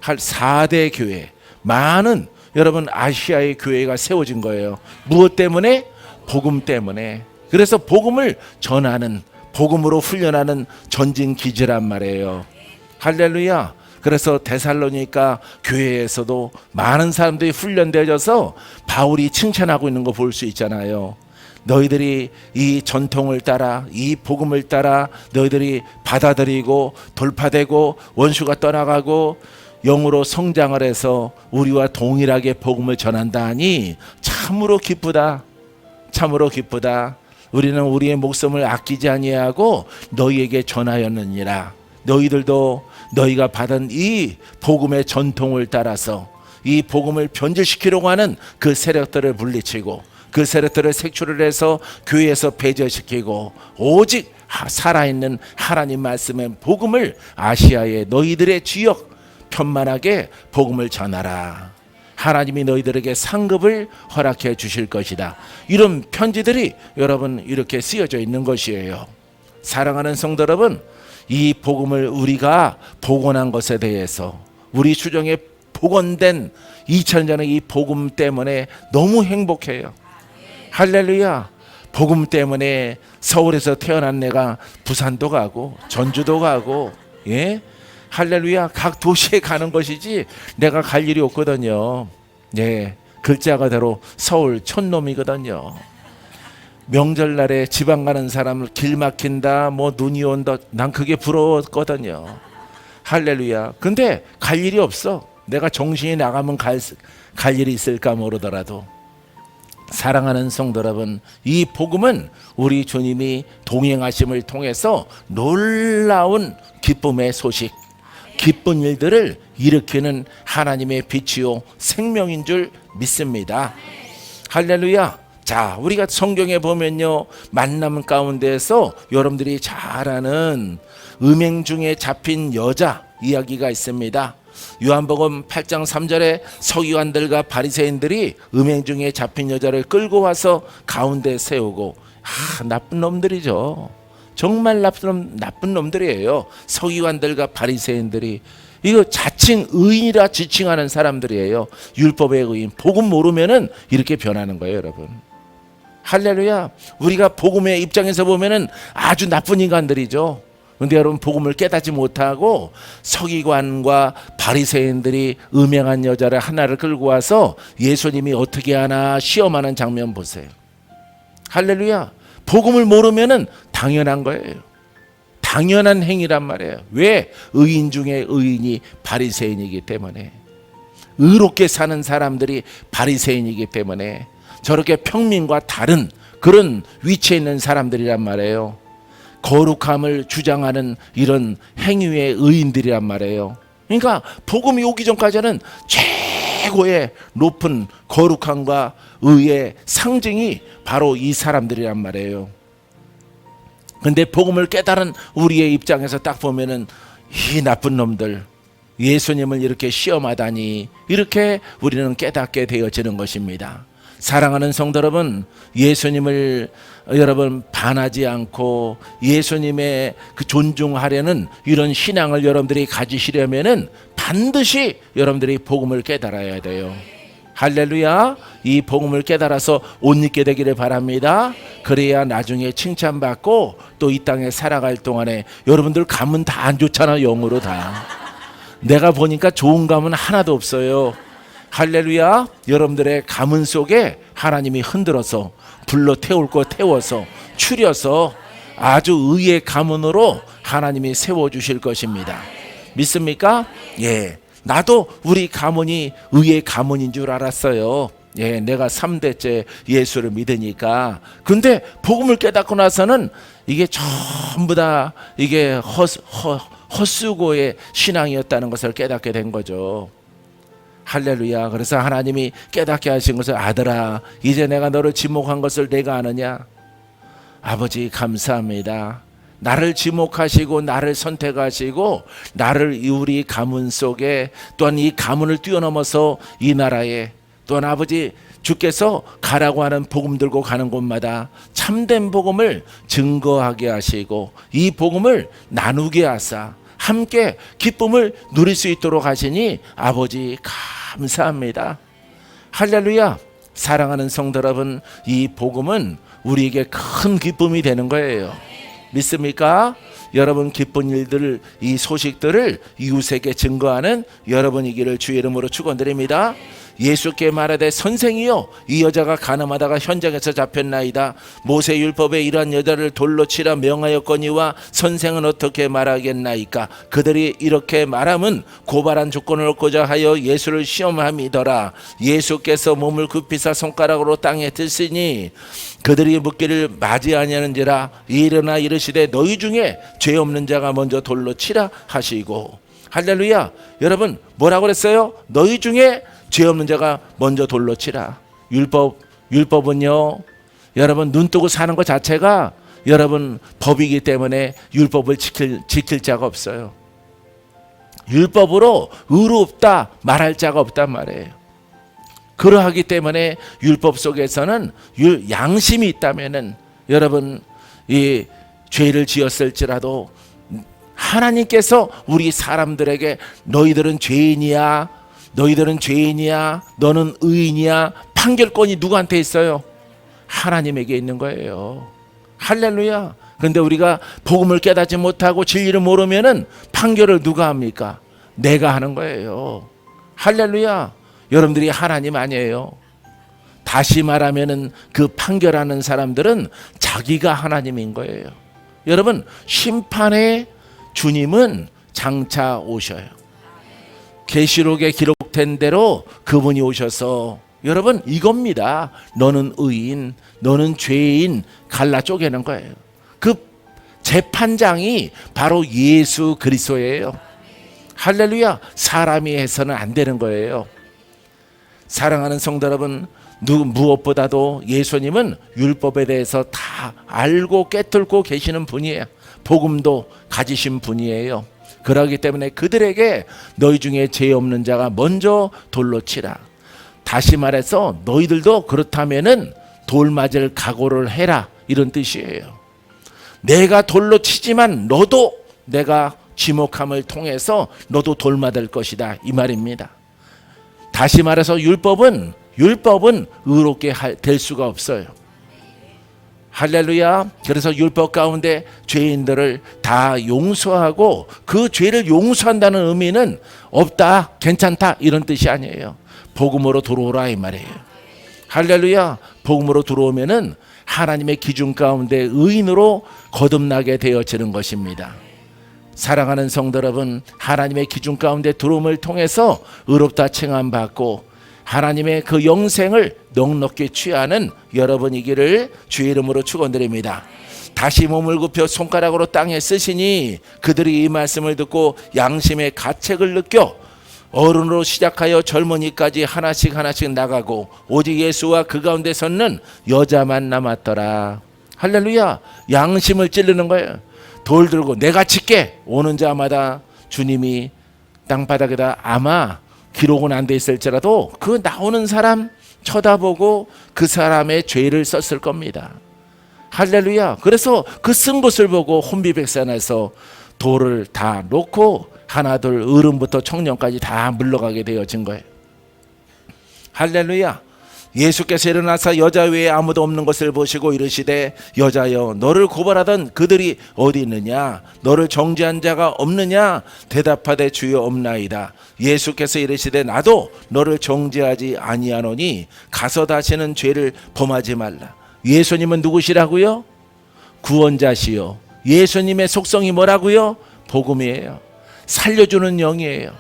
A: 4대 교회, 많은 여러분 아시아의 교회가 세워진 거예요. 무엇 때문에? 복음 때문에. 그래서 복음을 전하는, 복음으로 훈련하는 전진 기지란 말이에요. 할렐루야. 그래서 데살로니가 교회에서도 많은 사람들이 훈련되어져서 바울이 칭찬하고 있는 거 볼 수 있잖아요. 너희들이 이 전통을 따라, 이 복음을 따라 너희들이 받아들이고 돌파되고 원수가 떠나가고 영으로 성장을 해서 우리와 동일하게 복음을 전한다 하니 참으로 기쁘다. 참으로 기쁘다. 우리는 우리의 목숨을 아끼지 아니하고 너희에게 전하였느니라. 너희들도 너희가 받은 이 복음의 전통을 따라서 이 복음을 변질시키려고 하는 그 세력들을 물리치고 그 세력들을 색출을 해서 교회에서 배제시키고 오직 살아있는 하나님 말씀의 복음을 아시아의 너희들의 지역 편만하게 복음을 전하라. 하나님이 너희들에게 상급을 허락해 주실 것이다. 이런 편지들이 여러분 이렇게 쓰여져 있는 것이에요. 사랑하는 성도 여러분, 이 복음을 우리가 복원한 것에 대해서 우리 수정에 복원된 2000년 전의 이 복음 때문에 너무 행복해요. 할렐루야. 복음 때문에 서울에서 태어난 내가 부산도 가고 전주도 가고, 예? 할렐루야. 각 도시에 가는 것이지 내가 갈 일이 없거든요. 예, 글자 그대로 서울 촌놈이거든요. 명절날에 지방 가는 사람을 길 막힌다, 뭐 눈이 온다, 난 그게 부러웠거든요. 할렐루야. 근데 갈 일이 없어. 내가 정신이 나가면 갈 일이 있을까 모르더라도. 사랑하는 성도 여러분, 이 복음은 우리 주님이 동행하심을 통해서 놀라운 기쁨의 소식, 기쁜 일들을 일으키는 하나님의 빛이요 생명인 줄 믿습니다. 할렐루야. 자, 우리가 성경에 보면요, 만남 가운데에서 여러분들이 잘 아는 음행 중에 잡힌 여자 이야기가 있습니다. 요한복음 8장 3절에 서기관들과 바리새인들이 음행 중에 잡힌 여자를 끌고 와서 가운데 세우고, 나쁜 놈들이죠. 정말 나쁜 놈들이에요. 서기관들과 바리새인들이. 이거 자칭 의인이라 지칭하는 사람들이에요. 율법의 의인. 복음 모르면은 이렇게 변하는 거예요, 여러분. 할렐루야. 우리가 복음의 입장에서 보면은 아주 나쁜 인간들이죠. 그런데 여러분 복음을 깨닫지 못하고 서기관과 바리새인들이 음행한 여자를 하나를 끌고 와서 예수님이 어떻게 하나 시험하는 장면 보세요. 할렐루야. 복음을 모르면은 당연한 거예요. 당연한 행위란 말이에요. 왜? 의인 중에 의인이 바리새인이기 때문에. 의롭게 사는 사람들이 바리새인이기 때문에 저렇게 평민과 다른 그런 위치에 있는 사람들이란 말이에요. 거룩함을 주장하는 이런 행위의 의인들이란 말이에요. 그러니까 복음이 오기 전까지는 최고의 높은 거룩함과 의의 상징이 바로 이 사람들이란 말이에요. 근데 복음을 깨달은 우리의 입장에서 딱 보면은 이 나쁜 놈들, 예수님을 이렇게 시험하다니, 이렇게 우리는 깨닫게 되어지는 것입니다. 사랑하는 성도 여러분, 예수님을 여러분 반하지 않고 예수님의 그 존중하려는 이런 신앙을 여러분들이 가지시려면은 반드시 여러분들이 복음을 깨달아야 돼요. 할렐루야. 이 복음을 깨달아서 옷 입게 되기를 바랍니다. 그래야 나중에 칭찬받고 또 이 땅에 살아갈 동안에 여러분들 감은 다 안 좋잖아. 영으로 다 내가 보니까 좋은 감은 하나도 없어요. 할렐루야. 여러분들의 가문 속에 하나님이 흔들어서 불러 태울 거 태워서 추려서 아주 의의 가문으로 하나님이 세워주실 것입니다. 믿습니까? 예. 나도 우리 가문이 의의 가문인 줄 알았어요. 예, 내가 3대째 예수를 믿으니까. 근데 복음을 깨닫고 나서는 이게 전부 다 이게 헛수고의 신앙이었다는 것을 깨닫게 된 거죠. 할렐루야. 그래서 하나님이 깨닫게 하신 것을 아들아, 이제 내가 너를 지목한 것을 내가 아느냐? 아버지 감사합니다. 나를 지목하시고 나를 선택하시고 나를 우리 가문 속에 또한 이 가문을 뛰어넘어서 이 나라에 또한 아버지 주께서 가라고 하는 복음 들고 가는 곳마다 참된 복음을 증거하게 하시고 이 복음을 나누게 하사 함께 기쁨을 누릴 수 있도록 하시니 아버지 감사합니다. 할렐루야. 사랑하는 성도 여러분, 이 복음은 우리에게 큰 기쁨이 되는 거예요. 믿습니까? 여러분 기쁜 일들, 이 소식들을 이웃에게 증거하는 여러분이기를 주의 이름으로 축원드립니다. 예수께 말하되 선생이여, 이 여자가 가늠하다가 현장에서 잡혔나이다. 모세율법에 이러한 여자를 돌로 치라 명하였거니와 선생은 어떻게 말하겠나이까? 그들이 이렇게 말함은 고발한 조건을 얻고자 하여 예수를 시험함이더라. 예수께서 몸을 굽히사 손가락으로 땅에 드시니 그들이 묻기를 맞이 아니하는지라. 일어나 이르시되 너희 중에 죄 없는 자가 먼저 돌로 치라 하시고. 할렐루야. 여러분 뭐라고 그랬어요? 너희 중에 죄 없는 자가 먼저 돌로 치라. 율법은요, 여러분 눈 뜨고 사는 것 자체가 여러분 법이기 때문에 율법을 지킬 자가 없어요. 율법으로 의롭다 말할 자가 없단 말이에요. 그러하기 때문에 율법 속에서는 양심이 있다면은 여러분 이 죄를 지었을지라도 하나님께서 우리 사람들에게 너희들은 죄인이야, 너는 의인이야, 판결권이 누구한테 있어요? 하나님에게 있는 거예요. 할렐루야. 그런데 우리가 복음을 깨닫지 못하고 진리를 모르면은 판결을 누가 합니까? 내가 하는 거예요. 할렐루야. 여러분들이 하나님 아니에요. 다시 말하면은 그 판결하는 사람들은 자기가 하나님인 거예요. 여러분 심판의 주님은 장차 오셔요. 계시록에 기록된 대로 그분이 오셔서 여러분 이겁니다. 너는 의인, 너는 죄인 갈라 쪼개는 거예요. 그 재판장이 바로 예수 그리스도예요. 할렐루야. 사람이 해서는 안 되는 거예요. 사랑하는 성도 여러분, 무엇보다도 예수님은 율법에 대해서 다 알고 깨뚫고 계시는 분이에요. 복음도 가지신 분이에요. 그러기 때문에 그들에게 너희 중에 죄 없는 자가 먼저 돌로 치라. 다시 말해서 너희들도 그렇다면은 돌 맞을 각오를 해라, 이런 뜻이에요. 내가 돌로 치지만 너도 내가 지목함을 통해서 너도 돌 맞을 것이다, 이 말입니다. 다시 말해서 율법은 의롭게 될 수가 없어요. 할렐루야. 그래서 율법 가운데 죄인들을 다 용서하고 그 죄를 용서한다는 의미는 없다, 괜찮다, 이런 뜻이 아니에요. 복음으로 들어오라, 이 말이에요. 할렐루야. 복음으로 들어오면은 하나님의 기준 가운데 의인으로 거듭나게 되어지는 것입니다. 사랑하는 성도 여러분, 하나님의 기준 가운데 들어옴을 통해서 의롭다 칭함받고 하나님의 그 영생을 넉넉히 취하는 여러분이기를 주의 이름으로 축원드립니다. 다시 몸을 굽혀 손가락으로 땅에 쓰시니 그들이 이 말씀을 듣고 양심의 가책을 느껴 어른으로 시작하여 젊은이까지 하나씩 나가고 오직 예수와 그 가운데 섰는 여자만 남았더라. 할렐루야. 양심을 찌르는 거예요. 돌 들고 내가 칠게 오는 자마다 주님이 땅바닥에다 아마 기록은 안 돼 있을지라도 그 나오는 사람 쳐다보고 그 사람의 죄를 썼을 겁니다. 할렐루야. 그래서 그 쓴 것을 보고 혼비백산해서 돌을 다 놓고 하나둘 어른부터 청년까지 다 물러가게 되어진 거예요. 할렐루야. 예수께서 일어나서 여자 외에 아무도 없는 것을 보시고 이르시되 여자여 너를 고발하던 그들이 어디 있느냐? 너를 정죄한 자가 없느냐? 대답하되 주여 없나이다. 예수께서 이르시되 나도 너를 정죄하지 아니하노니 가서 다시는 죄를 범하지 말라. 예수님은 누구시라고요? 구원자시요. 예수님의 속성이 뭐라고요? 복음이에요. 살려주는 영이에요.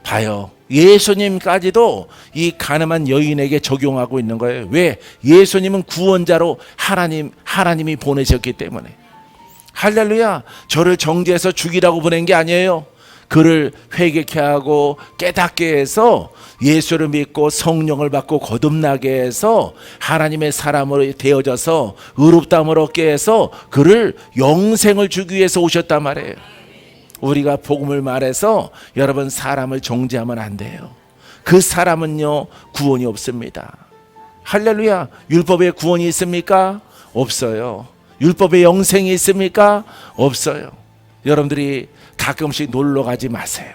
A: 봐요. 예수님까지도 이 가늠한 여인에게 적용하고 있는 거예요. 왜? 예수님은 구원자로 하나님이 보내셨기 때문에. 할렐루야. 저를 정죄해서 죽이라고 보낸 게 아니에요. 그를 회개케 하고 깨닫게 해서 예수를 믿고 성령을 받고 거듭나게 해서 하나님의 사람으로 되어져서 의롭다함을 얻게 해서 그를 영생을 주기 위해서 오셨단 말이에요. 우리가 복음을 말해서 여러분 사람을 정죄하면 안 돼요. 그 사람은요 구원이 없습니다. 할렐루야. 율법에 구원이 있습니까? 없어요. 율법에 영생이 있습니까? 없어요. 여러분들이 가끔씩 놀러 가지 마세요.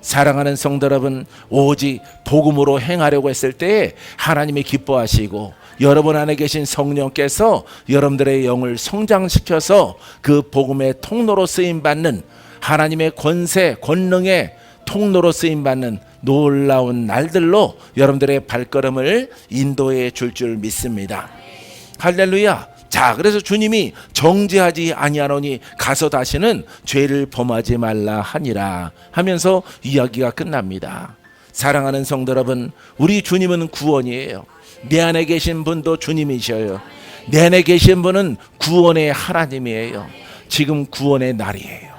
A: 사랑하는 성도 여러분, 오직 복음으로 행하려고 했을 때 하나님이 기뻐하시고 여러분 안에 계신 성령께서 여러분들의 영을 성장시켜서 그 복음의 통로로 쓰임받는 하나님의 권세, 권능의 통로로 쓰임받는 놀라운 날들로 여러분들의 발걸음을 인도해 줄 믿습니다. 할렐루야. 자, 그래서 주님이 정죄하지 아니하노니 가서 다시는 죄를 범하지 말라 하니라 하면서 이야기가 끝납니다. 사랑하는 성도 여러분, 우리 주님은 구원이에요. 내 안에 계신 분도 주님이셔요. 내 안에 계신 분은 구원의 하나님이에요. 지금 구원의 날이에요.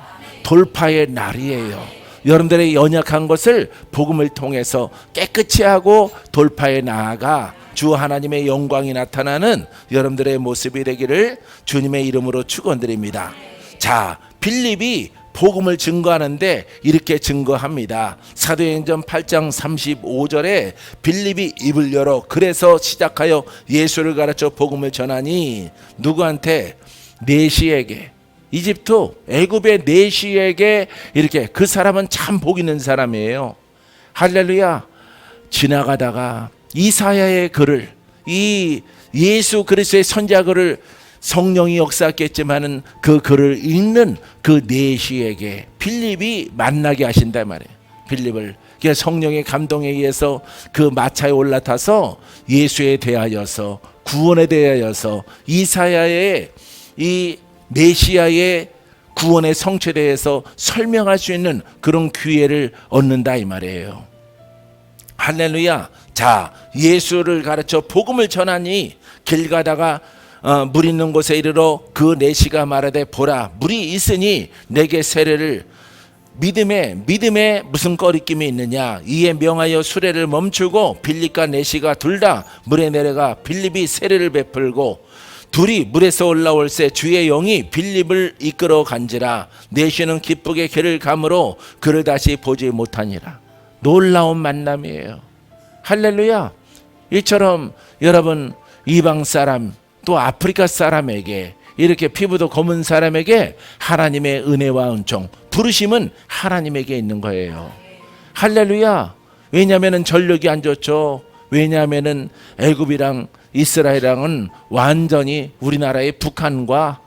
A: 돌파의 날이에요. 여러분들의 연약한 것을 복음을 통해서 깨끗이 하고 돌파에 나아가 주 하나님의 영광이 나타나는 여러분들의 모습이 되기를 주님의 이름으로 축원드립니다. 자, 빌립이 복음을 증거하는데 이렇게 증거합니다. 사도행전 8장 35절에 빌립이 입을 열어 그래서 시작하여 예수를 가르쳐 복음을 전하니 누구한테? 내시에게. 이집트 애굽의 내시에게 이렇게. 그 사람은 참 복 있는 사람이에요. 할렐루야. 지나가다가 이사야의 글을, 이 예수 그리스도의 선자글을 성령이 역사했겠지만은 그 글을 읽는 그 내시에게 빌립이 만나게 하신단 말이에요. 빌립을 성령의 감동에 의해서 그 마차에 올라타서 예수에 대하여서 구원에 대하여서 이사야의 이 메시아의 구원의 성취에 대해서 설명할 수 있는 그런 기회를 얻는다 이 말이에요. 할렐루야. 자, 예수를 가르쳐 복음을 전하니 길 가다가 물 있는 곳에 이르러 그 내시가 말하되 보라 물이 있으니 내게 세례를 믿음에 무슨 꺼리낌이 있느냐. 이에 명하여 수레를 멈추고 빌립과 내시가 둘 다 물에 내려가 빌립이 세례를 베풀고 둘이 물에서 올라올새 주의 영이 빌립을 이끌어 간지라. 내시는 기쁘게 길을 가므로 그를 다시 보지 못하니라. 놀라운 만남이에요. 할렐루야. 이처럼 여러분 이방 사람 또 아프리카 사람에게 이렇게 피부도 검은 사람에게 하나님의 은혜와 은총 부르심은 하나님에게 있는 거예요. 할렐루야. 왜냐하면 전력이 안 좋죠. 왜냐하면 애굽이랑 이스라엘이랑은 완전히 우리나라의 북한과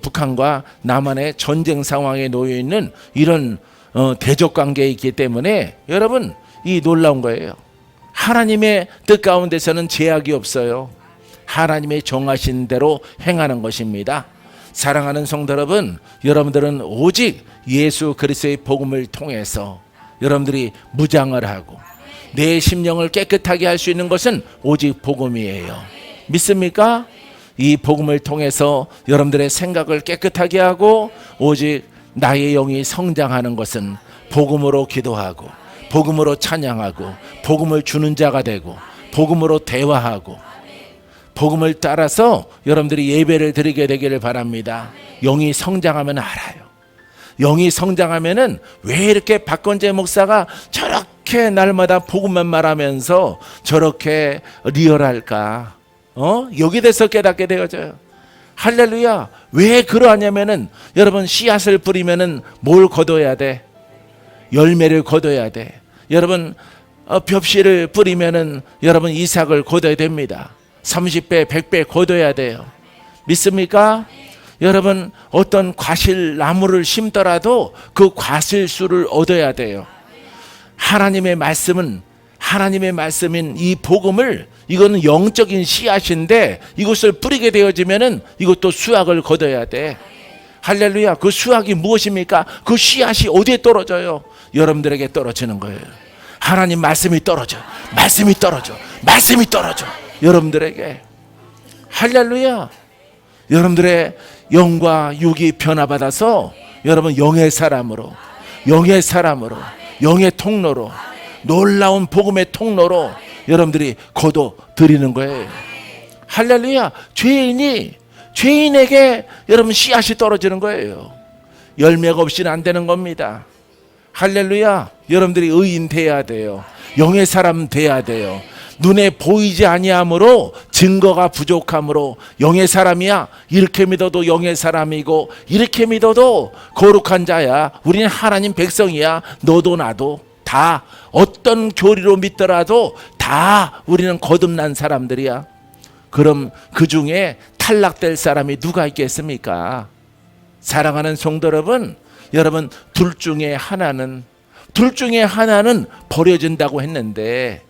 A: 북한과 남한의 전쟁 상황에 놓여 있는 이런 대적 관계에 있기 때문에 여러분 이 놀라운 거예요. 하나님의 뜻 가운데서는 제약이 없어요. 하나님의 정하신 대로 행하는 것입니다. 사랑하는 성도 여러분, 여러분들은 오직 예수 그리스도의 복음을 통해서 여러분들이 무장을 하고 내 심령을 깨끗하게 할 수 있는 것은 오직 복음이에요. 믿습니까? 이 복음을 통해서 여러분들의 생각을 깨끗하게 하고 오직 나의 영이 성장하는 것은 복음으로 기도하고 복음으로 찬양하고 복음을 주는 자가 되고 복음으로 대화하고 복음을 따라서 여러분들이 예배를 드리게 되기를 바랍니다. 영이 성장하면 알아요. 영이 성장하면은 왜 이렇게 박건재 목사가 저렇게 날마다 복음만 말하면서 저렇게 리얼할까? 여기 대해서 깨닫게 되어져요. 할렐루야. 왜 그러하냐면은 여러분 씨앗을 뿌리면은 뭘 거둬야 돼? 열매를 거둬야 돼. 여러분 벽씨를 뿌리면은 여러분 이삭을 거둬야 됩니다. 30배, 100배 거둬야 돼요. 믿습니까? 여러분 어떤 과실 나무를 심더라도 그 과실수를 얻어야 돼요. 하나님의 말씀인 이 복음을, 이거는 영적인 씨앗인데 이것을 뿌리게 되어지면은 이것도 수확을 거둬야 돼. 할렐루야. 그 수확이 무엇입니까? 그 씨앗이 어디에 떨어져요? 여러분들에게 떨어지는 거예요. 하나님 말씀이 떨어져. 말씀이 떨어져. 여러분들에게. 할렐루야. 여러분들의 영과 육이 변화받아서 여러분 영의 사람으로, 영의 통로로, 놀라운 복음의 통로로 여러분들이 거둬 드리는 거예요. 할렐루야. 죄인에게 여러분 씨앗이 떨어지는 거예요. 열매가 없이는 안 되는 겁니다. 할렐루야. 여러분들이 의인 돼야 돼요. 영의 사람 돼야 돼요. 눈에 보이지 아니함으로, 증거가 부족함으로 영의 사람이야. 이렇게 믿어도 영의 사람이고, 이렇게 믿어도 거룩한 자야. 우리는 하나님 백성이야. 너도 나도 다 어떤 교리로 믿더라도 다 우리는 거듭난 사람들이야. 그럼 그 중에 탈락될 사람이 누가 있겠습니까? 사랑하는 성도 여러분, 둘 중에 하나는 버려진다고 했는데,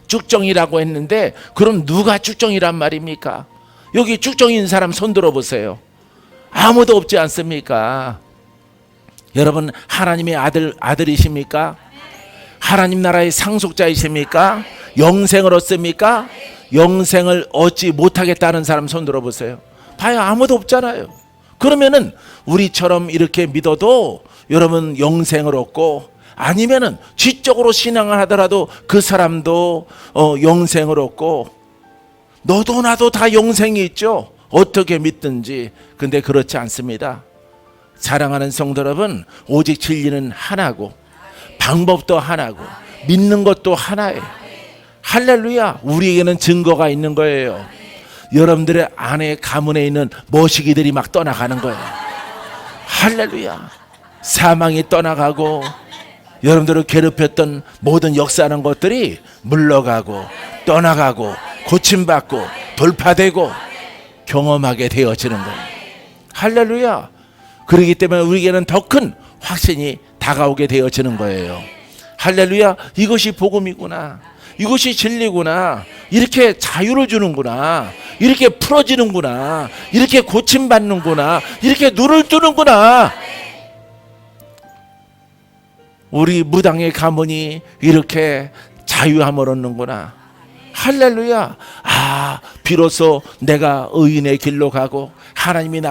A: 쭉정이라고 했는데, 그럼 누가 쭉정이란 말입니까? 여기 쭉정인 사람 손 들어보세요. 아무도 없지 않습니까? 여러분 하나님의 아들이십니까? 하나님 나라의 상속자이십니까? 영생을 얻습니까? 영생을 얻지 못하겠다는 사람 손 들어보세요. 봐요. 아무도 없잖아요. 그러면은 우리처럼 이렇게 믿어도 여러분 영생을 얻고, 아니면은 지적으로 신앙을 하더라도 그 사람도 영생을 얻고, 너도 나도 다 영생이 있죠. 어떻게 믿든지. 근데 그렇지 않습니다. 사랑하는 성도 여러분, 오직 진리는 하나고 방법도 하나고 믿는 것도 하나예요. 할렐루야. 우리에게는 증거가 있는 거예요. 여러분들의 안에 가문에 있는 머시기들이 막 떠나가는 거예요. 할렐루야. 사망이 떠나가고, 여러분들을 괴롭혔던 모든 역사하는 것들이 물러가고 떠나가고 고침받고 돌파되고 경험하게 되어지는 거예요. 할렐루야. 그렇기 때문에 우리에게는 더 큰 확신이 다가오게 되어지는 거예요. 할렐루야. 이것이 복음이구나. 이것이 진리구나. 이렇게 자유를 주는구나. 이렇게 풀어지는구나. 이렇게 고침받는구나. 이렇게 눈을 뜨는구나. 우리 무당의 가문이 이렇게 자유함을 얻는구나. 할렐루야. 비로소 내가 의인의 길로 가고, 하나님이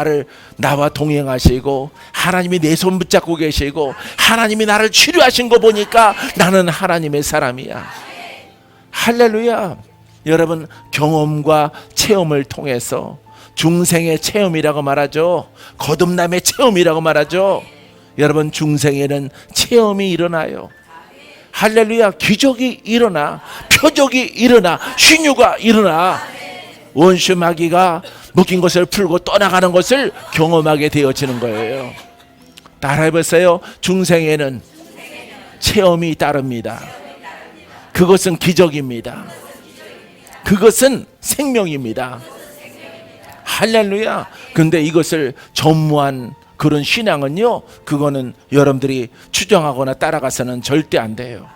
A: 나와 동행하시고, 하나님이 내 손 붙잡고 계시고, 하나님이 나를 치료하신 거 보니까 나는 하나님의 사람이야. 할렐루야. 여러분 경험과 체험을 통해서, 중생의 체험이라고 말하죠. 거듭남의 체험이라고 말하죠. 여러분 중생에는 체험이 일어나요. 할렐루야. 기적이 일어나, 표적이 일어나, 신유가 일어나, 원수 마귀가 묶인 것을 풀고 떠나가는 것을 경험하게 되어지는 거예요. 따라해보세요. 중생에는 체험이 따릅니다. 그것은 기적입니다. 그것은 생명입니다. 할렐루야. 근데 이것을 전무한 그런 신앙은요, 그거는 여러분들이 추정하거나 따라가서는 절대 안 돼요.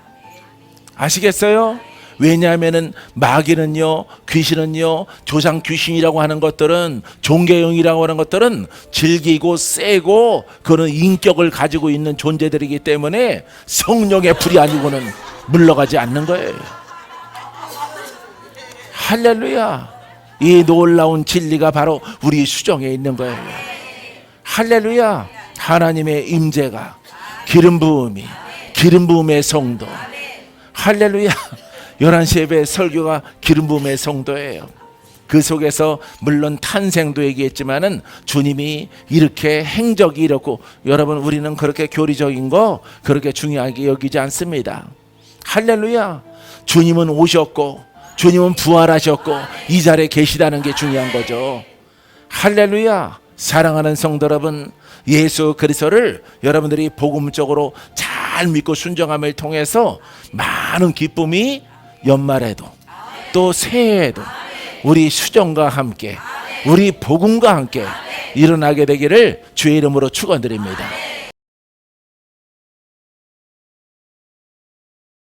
A: 아시겠어요? 왜냐하면은 마귀는요, 귀신은요, 조상 귀신이라고 하는 것들은, 종교형이라고 하는 것들은 질기고 세고 그런 인격을 가지고 있는 존재들이기 때문에 성령의 불이 아니고는 물러가지 않는 거예요. 할렐루야. 이 놀라운 진리가 바로 우리 수정에 있는 거예요. 할렐루야. 하나님의 임재가, 기름 부음의 성도. 할렐루야. 11시 예배 설교가 기름 부음의 성도예요. 그 속에서 물론 탄생도 얘기했지만은 주님이 이렇게 행적이 이렇고, 여러분 우리는 그렇게 교리적인 거 그렇게 중요하게 여기지 않습니다. 할렐루야. 주님은 오셨고 주님은 부활하셨고 이 자리에 계시다는 게 중요한 거죠. 할렐루야. 사랑하는 성도 여러분, 예수 그리스도를 여러분들이 복음적으로 잘 믿고 순종함을 통해서 많은 기쁨이 연말에도 또 새해에도 우리 수종과 함께 우리 복음과 함께 일어나게 되기를 주의 이름으로 축원드립니다.